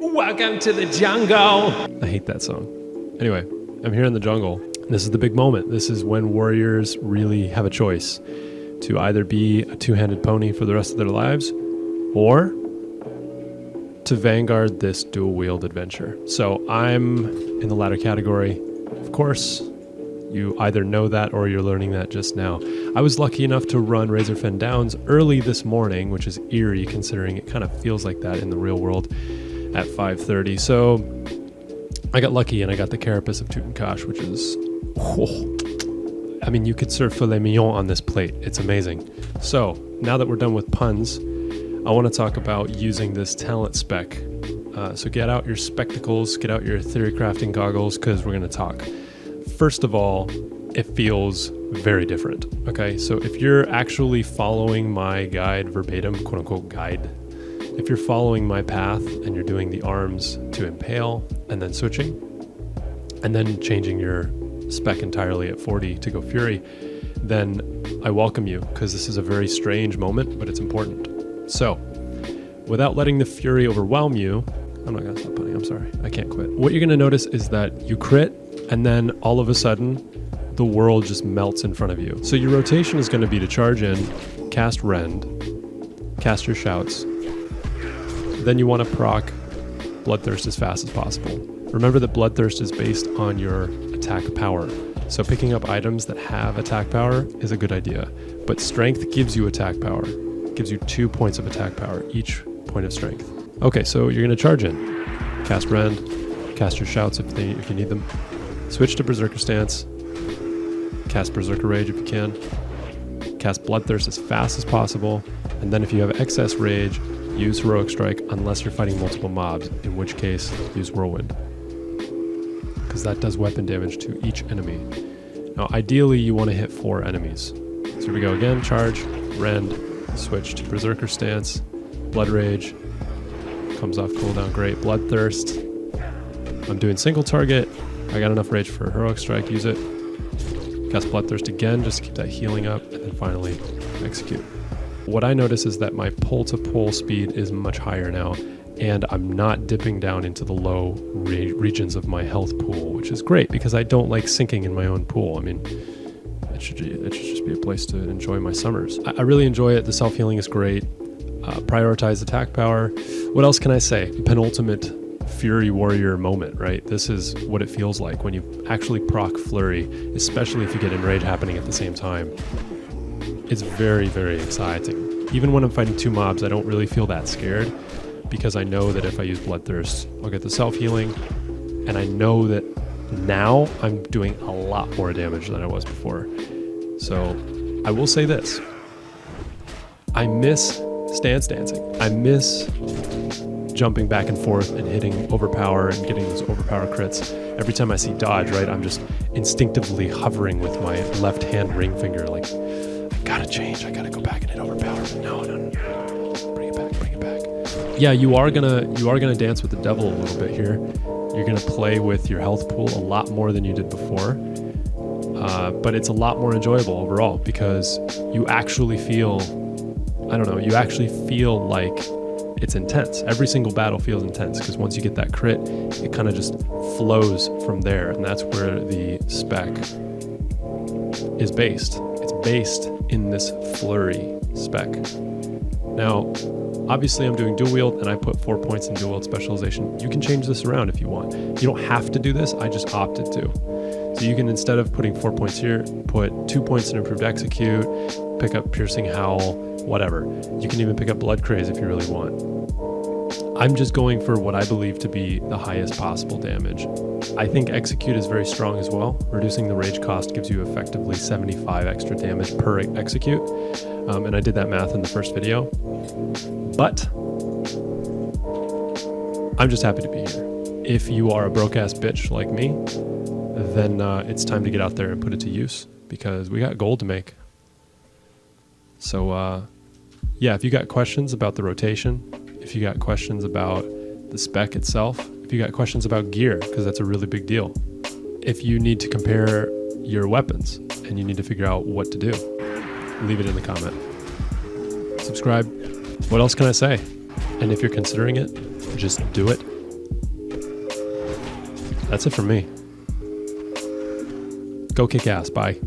Welcome to the jungle. I hate that song. Anyway, I'm here in the jungle. This is the big moment. This is when warriors really have a choice to either be a two-handed pony for the rest of their lives or to vanguard this dual wield adventure. So I'm in the latter category. Of course, you either know that or you're learning that just now. I was lucky enough to run Razorfen Downs early this morning, which is eerie considering it kind of feels like that in the real world at 5:30. So I got lucky and I got the carapace of Koukos, which is, I mean, you could serve filet mignon on this plate. It's amazing. So now that we're done with puns, I want to talk about using this talent spec. So get out your spectacles, get out your theory crafting goggles, because we're going to talk. First of all, it feels very different. Okay, so if you're actually following my guide verbatim, quote unquote guide, if you're following my path and you're doing the arms to impale and then switching and then changing your spec entirely at 40 to go fury, then I welcome you, because this is a very strange moment, but it's important. So without letting the fury overwhelm you, I'm not going to stop punning, I'm sorry, I can't quit. What you're going to notice is that you crit and then all of a sudden the world just melts in front of you. So your rotation is going to be to charge in, cast Rend, cast your shouts. Then you want to proc Bloodthirst as fast as possible. Remember that Bloodthirst is based on your attack power. So picking up items that have attack power is a good idea. But Strength gives you attack power. It gives you 2 points of attack power, each point of Strength. Okay, so you're going to charge in. Cast Rend, cast your shouts if you need them. Switch to Berserker Stance. Cast Berserker Rage if you can. Cast Bloodthirst as fast as possible. And then if you have excess Rage, use Heroic Strike unless you're fighting multiple mobs, in which case use Whirlwind, because that does weapon damage to each enemy. Now ideally you want to hit 4 enemies. So here we go again, charge, Rend, switch to Berserker Stance, Blood Rage, comes off cooldown, great, Bloodthirst. I'm doing single target, I got enough Rage for Heroic Strike, use it. Cast Bloodthirst again, just to keep that healing up, and then finally execute. What I notice is that my pull-to-pull speed is much higher now, and I'm not dipping down into the low regions of my health pool, which is great because I don't like sinking in my own pool. I mean, it should just be a place to enjoy my summers. I really enjoy it. The self-healing is great. Prioritize attack power. What else can I say? Penultimate Fury Warrior moment, right? This is what it feels like when you actually proc Flurry, especially if you get Enrage happening at the same time. It's very, very exciting. Even when I'm fighting 2 mobs, I don't really feel that scared because I know that if I use Bloodthirst, I'll get the self-healing, and I know that now I'm doing a lot more damage than I was before. So I will say this. I miss stance dancing. I miss jumping back and forth and hitting overpower and getting those overpower crits. Every time I see dodge, right, I'm just instinctively hovering with my left hand ring finger like, gotta change, I gotta go back and hit overpower. No, bring it back. Yeah, you are gonna dance with the devil a little bit here. You're gonna play with your health pool a lot more than you did before, but it's a lot more enjoyable overall because you actually feel, you actually feel like it's intense. Every single battle feels intense because once you get that crit, it kind of just flows from there, and that's where the spec is based. It's based in this flurry spec. Now, obviously I'm doing dual wield and I put 4 points in dual wield specialization. You can change this around if you want. You don't have to do this, I just opted to. So you can, instead of putting 4 points here, put 2 points in improved execute, pick up piercing howl, whatever. You can even pick up blood craze if you really want. I'm just going for what I believe to be the highest possible damage. I think execute is very strong as well. Reducing the rage cost gives you effectively 75 extra damage per execute. And I did that math in the first video. But I'm just happy to be here. If you are a broke-ass bitch like me, then it's time to get out there and put it to use because we got gold to make. So yeah, if you got questions about the rotation, if you got questions about the spec itself, if you got questions about gear, because that's a really big deal. If you need to compare your weapons and you need to figure out what to do, leave it in the comment. Subscribe. What else can I say? And if you're considering it, just do it That's it from me. Go kick ass. Bye.